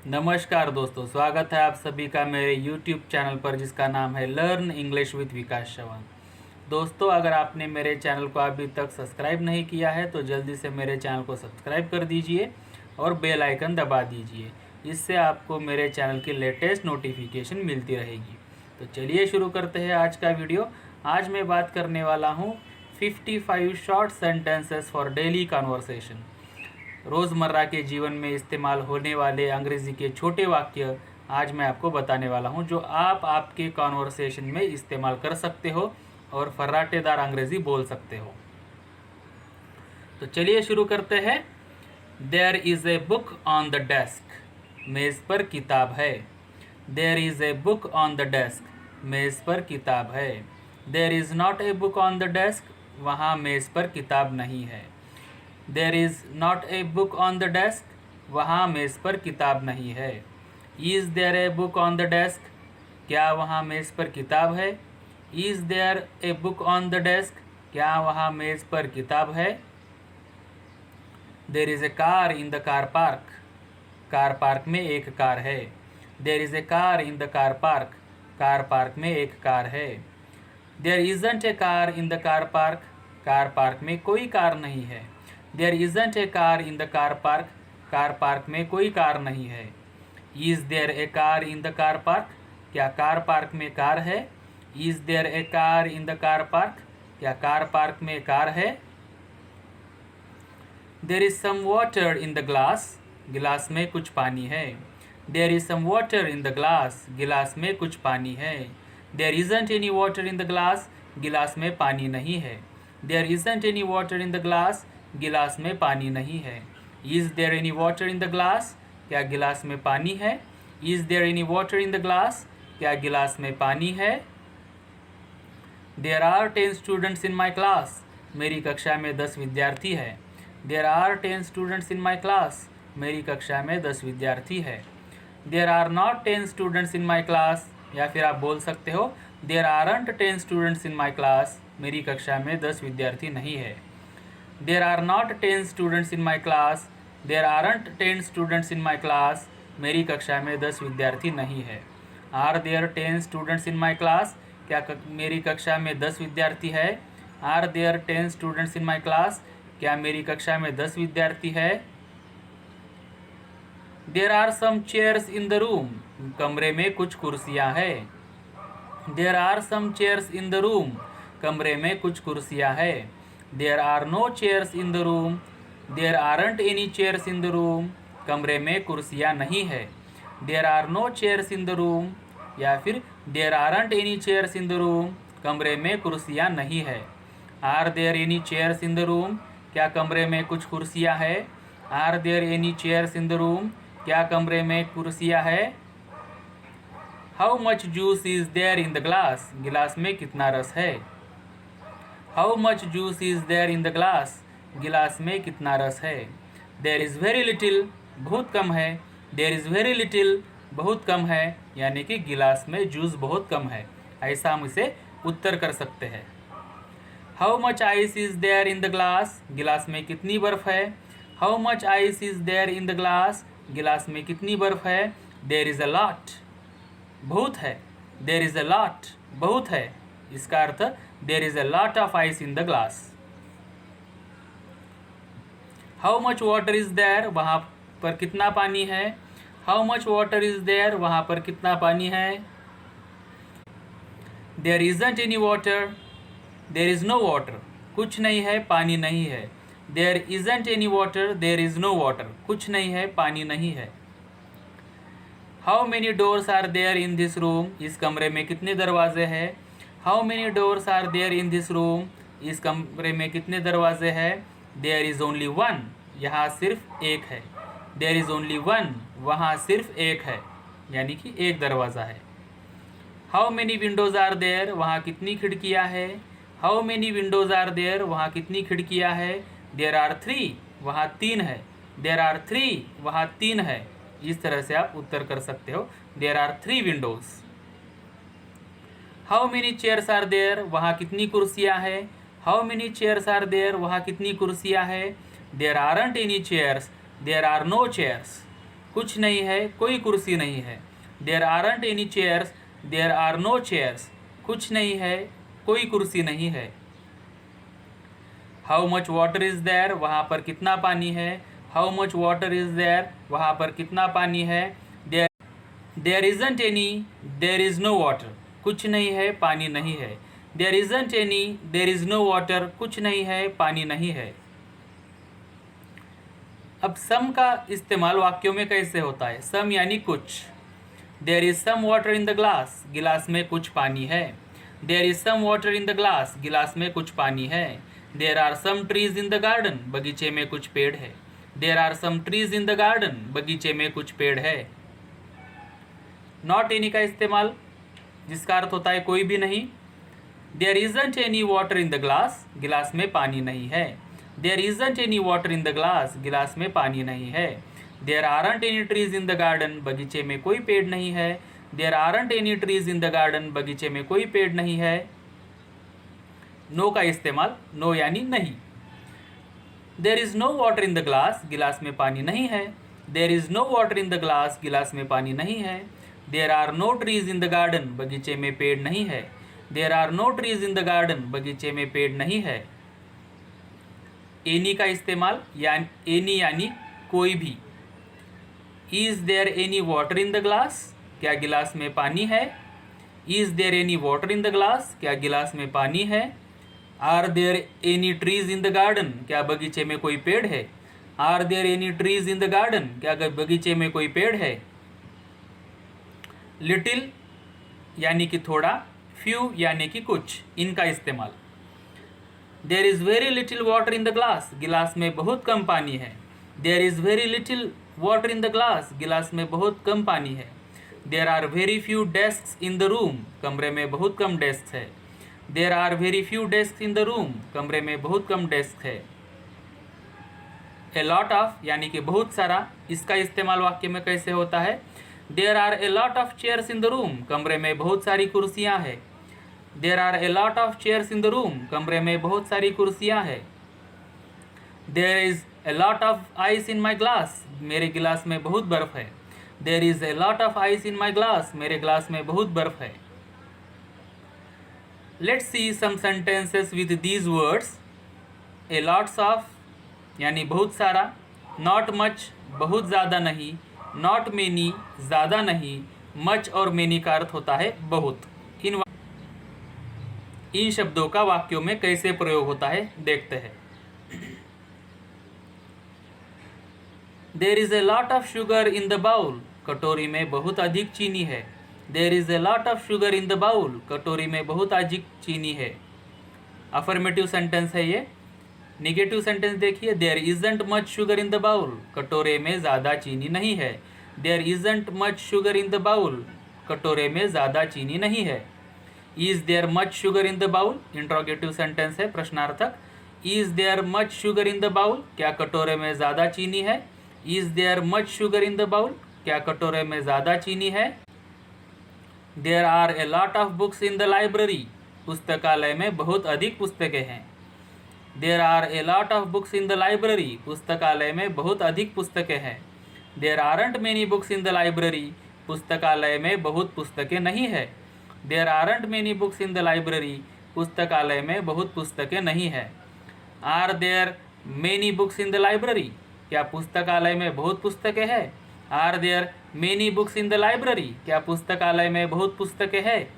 नमस्कार दोस्तों, स्वागत है आप सभी का मेरे YouTube चैनल पर जिसका नाम है लर्न इंग्लिश विद विकास चौहान। दोस्तों, अगर आपने मेरे चैनल को अभी तक सब्सक्राइब नहीं किया है तो जल्दी से मेरे चैनल को सब्सक्राइब कर दीजिए और बेल आइकन दबा दीजिए। इससे आपको मेरे चैनल की लेटेस्ट नोटिफिकेशन मिलती रहेगी। तो चलिए शुरू करते हैं आज का वीडियो। आज मैं बात करने वाला हूँ 55 short sentences for daily conversation. रोज़मर्रा के जीवन में इस्तेमाल होने वाले अंग्रेज़ी के छोटे वाक्य आज मैं आपको बताने वाला हूं, जो आप आपके कॉन्वर्सेशन में इस्तेमाल कर सकते हो और फर्राटेदार अंग्रेज़ी बोल सकते हो। तो चलिए शुरू करते हैं। There is a book on the desk. मेज़ पर किताब है। There is a book on the desk. मेज़ पर किताब है। There is not a book on the desk. वहाँ मेज़ पर किताब नहीं है। There is not a book on the desk. वहाँ मेज़ पर किताब नहीं है। Is there a book on the desk. क्या वहाँ मेज़ पर किताब है। Is there a book on the desk. क्या वहाँ मेज़ पर किताब है। There is a car in the car park. Car park में एक कार है। There is a car in the car park. Car park में एक कार है। There isn't a car in the car park. Car park में कोई car नहीं है। There isn't a car in the car park. Car park में कोई car नहीं है। Is there a car in the car park. क्या कार पार्क में कार है। Is there a car in the car park. क्या कार पार्क में car है। There is some water in the glass. गिलास में कुछ पानी है। There is some water in the glass. गिलास में कुछ पानी है। There isn't any water in the glass. गिलास में पानी नहीं है। There isn't any water in the glass. गिलास में पानी नहीं है। Is there any water in the glass. क्या गिलास में पानी है। Is there any water in the glass. क्या गिलास में पानी है। There are 10 students in my class. मेरी कक्षा में 10 विद्यार्थी है। There are 10 students in my class. मेरी कक्षा में 10 विद्यार्थी है। There are not 10 students in my class. या फिर आप बोल सकते हो there aren't 10 students in my class. मेरी कक्षा में 10 विद्यार्थी नहीं है। There are not 10 students in my class. There aren't 10 students in my class. मेरी कक्षा में 10 विद्यार्थी नहीं है। Are there 10 students in my class. क्या मेरी कक्षा में 10 विद्यार्थी है। Are there 10 students in my class. क्या मेरी कक्षा में 10 विद्यार्थी है। There are some chairs in the room. कमरे में कुछ कुर्सियाँ हैं। There are some chairs in the room. कमरे में कुछ कुर्सियाँ हैं। There are no chairs in the room. There aren't any chairs in the room. कमरे में कुर्सियाँ नहीं है। There are no chairs in the room. या फिर there aren't any chairs in the room. कमरे में कुर्सियाँ नहीं है। Are there any chairs in the room. क्या कमरे में कुछ कुर्सियाँ है। Are there any chairs in the room. क्या कमरे में कुर्सियाँ है। How much juice is there in the glass. गिलास में कितना रस है। How much juice is there in the glass. गिलास में कितना रस है। There is very little. बहुत कम है। There is very little. बहुत कम है, यानी कि गिलास में जूस बहुत कम है। ऐसा हम इसे उत्तर कर सकते हैं। How much ice is there in the glass. गिलास में कितनी बर्फ़ है। How much ice is there in the glass. गिलास में कितनी बर्फ़ है। There is a lot. बहुत है। There is a lot. बहुत है। इसका अर्थ there is a lot of ice in the glass. How much water is there. वहाँ पर कितना पानी है। How much water is there. वहाँ पर कितना पानी है। There isn't any water. There is no water. कुछ नहीं है, पानी नहीं है। There isn't any water. There is no water. कुछ नहीं है, पानी नहीं है। How many doors are there in this room. इस कमरे में कितने दरवाजे हैं। How many doors are there in this room. इस कमरे में कितने दरवाजे हैं। There is only one. यहाँ सिर्फ एक है। There is only one. वहाँ सिर्फ एक है, यानी कि एक दरवाज़ा है। How many windows are there. वहाँ कितनी खिड़कियाँ हैं। How many windows are there. वहाँ कितनी खिड़कियाँ हैं। There are 3। वहाँ 3 है। There are 3। वहाँ 3 है। इस तरह से आप उत्तर कर सकते हो। There are 3 windows. How many chairs are there. वहाँ कितनी कुर्सियाँ हैं। How many chairs are there. वहाँ कितनी कुर्सियाँ हैं। There aren't any chairs. There are no chairs. कुछ नहीं है, कोई कुर्सी नहीं है। There aren't any chairs, there are no chairs, कुछ नहीं है, कोई कुर्सी नहीं है। How much water is there, वहाँ पर कितना पानी है। How much water is there, वहाँ पर कितना पानी है। There isn't any, there is no water, कुछ नहीं है, पानी नहीं है। There isn't any, there is no water, कुछ नहीं है, पानी नहीं है। अब सम का इस्तेमाल वाक्यों में कैसे होता है। सम यानी कुछ। There is some water in the glass, गिलास में कुछ पानी है। There is some water in the glass, गिलास में कुछ पानी है। There are some trees in the garden, बगीचे में कुछ पेड़ है। There are some trees in the garden, बगीचे में कुछ पेड़ है। नॉट एनी का इस्तेमाल, जिसका अर्थ होता है कोई भी नहीं। There isn't any water in the glass, गिलास में पानी नहीं है। There isn't any water in the glass, गिलास में पानी नहीं है। There aren't any trees in the garden, बगीचे में कोई पेड़ नहीं है। There aren't any trees in the garden, बगीचे में कोई पेड़ नहीं है। नो का इस्तेमाल, नो यानी नहीं। There is no water in the glass, गिलास में पानी नहीं है। There is no water in the glass, गिलास में पानी नहीं है। There are no trees in the garden, बगीचे में पेड़ नहीं है। There are no trees in the garden, बगीचे में पेड़ नहीं है। एनी का इस्तेमाल, एनी यानी कोई भी। Is there any water in the glass, क्या गिलास में पानी है। Is there any water in the glass, क्या गिलास में पानी है। Are there any trees in the garden, क्या बगीचे में कोई पेड़ है। Are there any trees in the garden, क्या बगीचे में कोई पेड़ है। लिटिल यानी कि थोड़ा, फ्यू यानी कि कुछ, इनका इस्तेमाल। There is very little water in the glass, गिलास में बहुत कम पानी है। There is very little water in the glass, गिलास में बहुत कम पानी है। There are very few desks in the room, कमरे में बहुत कम डेस्क है। There are very few desk in the room, कमरे में बहुत कम डेस्क है। ए लॉट ऑफ यानी कि बहुत सारा, इसका इस्तेमाल वाक्य में कैसे होता है। There are a lot of chairs in the room, कमरे में बहुत सारी कुर्सियाँ हैं। There are a lot of chairs in the room, कमरे में बहुत सारी कुर्सियाँ हैं। There is a lot of ice in my glass, मेरे गिलास में बहुत बर्फ़ है। There is a lot of ice in my glass, मेरे ग्लास में बहुत बर्फ़ है। Let's see some sentences with these words. A lots of यानी बहुत सारा। नॉट मच बहुत ज़्यादा नहीं। नॉट मेनी ज़्यादा नहीं। मच और मेनी का अर्थ होता है बहुत। इन शब्दों का वाक्यों में कैसे प्रयोग होता है देखते हैं। There is a lot of sugar in the bowl, कटोरी में बहुत अधिक चीनी है। There is a lot of sugar in the bowl, कटोरी में बहुत अधिक चीनी है। अफर्मेटिव सेंटेंस है ये। निगेटिव सेंटेंस देखिए। There isn't much sugar in the bowl, कटोरे में ज़्यादा चीनी नहीं है। There isn't much sugar in the bowl, कटोरे में ज़्यादा चीनी नहीं है। Is there much sugar in the bowl, interrogative sentence है, प्रश्नार्थक। Is there much sugar in the bowl, क्या कटोरे में ज़्यादा चीनी है। Is there much sugar in the bowl, क्या कटोरे में ज़्यादा चीनी है। There are a lot of books in the library, पुस्तकालय में बहुत अधिक पुस्तकें हैं। There are a lot of books in the library, पुस्तकालय में बहुत अधिक पुस्तकें हैं। There aren't many books in the library, पुस्तकालय में बहुत पुस्तकें नहीं है। There aren't many books in the library, पुस्तकालय में बहुत पुस्तकें नहीं है। Are there many books in the library, क्या पुस्तकालय में बहुत पुस्तकें हैं। Are there many books in the library, क्या पुस्तकालय में बहुत पुस्तकें हैं।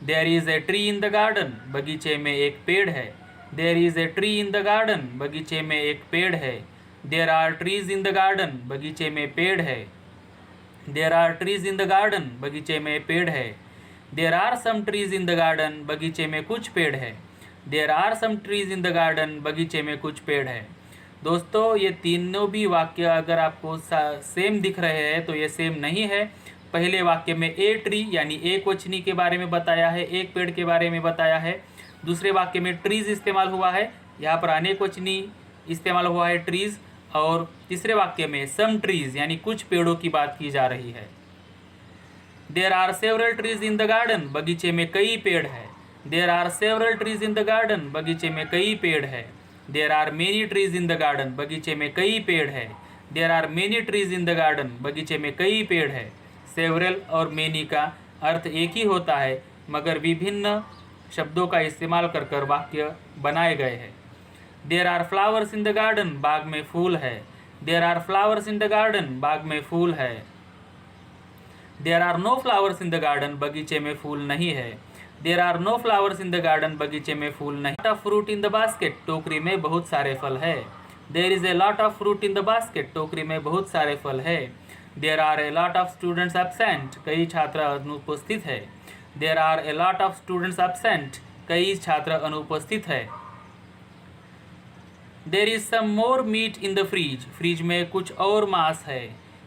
There is a tree in the garden, बगीचे में एक पेड़ है। There is a tree in the garden, बगीचे में एक पेड़ है। There are trees in the garden, बगीचे में पेड़ है। There are trees in the garden, बगीचे में पेड़ है। There are some trees in the garden, बगीचे में कुछ पेड़ है। There are some trees in the garden, बगीचे में कुछ पेड़ है। दोस्तों ये तीनों भी वाक्य अगर आपको सेम दिख रहे हैं तो ये सेम नहीं है। पहले वाक्य में ए ट्री यानी एक वचनी के बारे में बताया है, एक पेड़ के बारे में बताया है। दूसरे वाक्य में ट्रीज इस्तेमाल हुआ है, यहाँ पर अनेक वचनी इस्तेमाल हुआ है ट्रीज। और तीसरे वाक्य में सम ट्रीज यानी कुछ पेड़ों की बात की जा रही है। There are several trees in the garden, बगीचे में कई पेड़ है। There are several trees in the garden, बगीचे में कई पेड़ है। There are many trees in the garden, बगीचे में कई पेड़ है। There are many trees in the garden, बगीचे में कई पेड़ है। सेवरल और मेनी का अर्थ एक ही होता है, मगर विभिन्न शब्दों का इस्तेमाल कर कर वाक्य बनाए गए हैं। There are flowers in the garden, बाग में फूल है। There are flowers in the garden, बाग में फूल है। There are no flowers in the garden, बगीचे में फूल नहीं है। There are no flowers in the garden, बगीचे में फूल नहीं। Lot of fruit in the basket, टोकरी में बहुत सारे फल है। There is a lot of fruit in the basket, टोकरी में बहुत सारे फल है। There are a lot of students absent, कई छात्र अनुपस्थित है। There are a lot of students absent, कई छात्र अनुपस्थित है। There is some more meat in the fridge, fridge में कुछ और मांस है।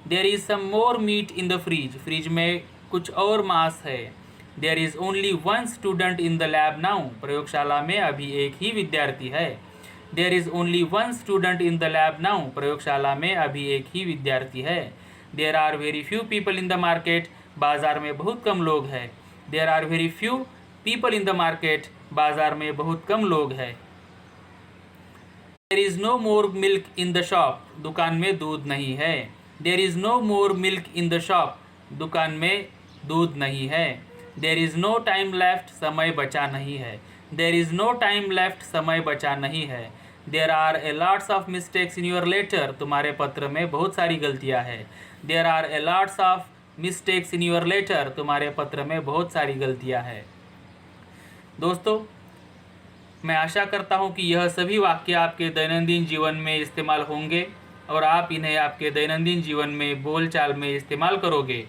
There is some more meat in the fridge, fridge में कुछ और मांस है। There is only one student in the lab now, प्रयोगशाला में अभी एक ही विद्यार्थी है। There is only one student in the lab now, प्रयोगशाला में अभी एक ही विद्यार्थी है। There are very few people in the market, बाजार में बहुत कम लोग हैं। There are very few people in the market, बाजार में बहुत कम लोग हैं। There is no more milk in the shop, दुकान में दूध नहीं है। There is no more milk in the shop, दुकान में दूध नहीं है। There is no time left, समय बचा नहीं है। There is no time left, समय बचा नहीं है। There are a lots of mistakes in your letter, तुम्हारे पत्र में बहुत सारी गलतियां हैं। There are a lots of mistakes in your letter, तुम्हारे पत्र में बहुत सारी गलतियां हैं। दोस्तों, मैं आशा करता हूं कि यह सभी वाक्य आपके दैनंदिन जीवन में इस्तेमाल होंगे और आप इन्हें आपके दैनंदिन जीवन में बोलचाल में इस्तेमाल करोगे।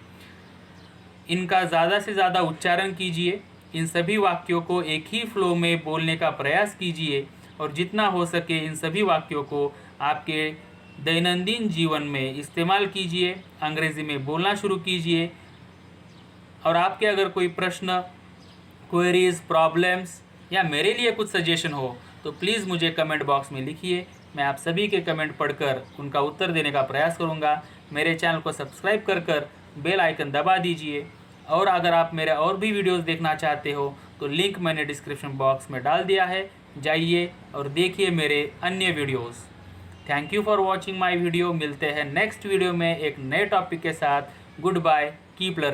इनका ज़्यादा से ज़्यादा उच्चारण कीजिए। इन सभी वाक्यों को एक ही फ्लो में बोलने का प्रयास कीजिए और जितना हो सके इन सभी वाक्यों को आपके दैनंदिन जीवन में इस्तेमाल कीजिए। अंग्रेज़ी में बोलना शुरू कीजिए। और आपके अगर कोई प्रश्न, क्वेरीज, प्रॉब्लम्स या मेरे लिए कुछ सजेशन हो तो प्लीज़ मुझे कमेंट बॉक्स में लिखिए। मैं आप सभी के कमेंट पढ़कर उनका उत्तर देने का प्रयास करूंगा। मेरे चैनल को सब्सक्राइब कर बेल आइकन दबा दीजिए। और अगर आप मेरे और भी वीडियोस देखना चाहते हो तो लिंक मैंने डिस्क्रिप्शन बॉक्स में डाल दिया है, जाइए और देखिए मेरे अन्य videos. Thank you for watching my video. मिलते हैं नेक्स्ट वीडियो में एक नए टॉपिक के साथ। Goodbye, keep learning.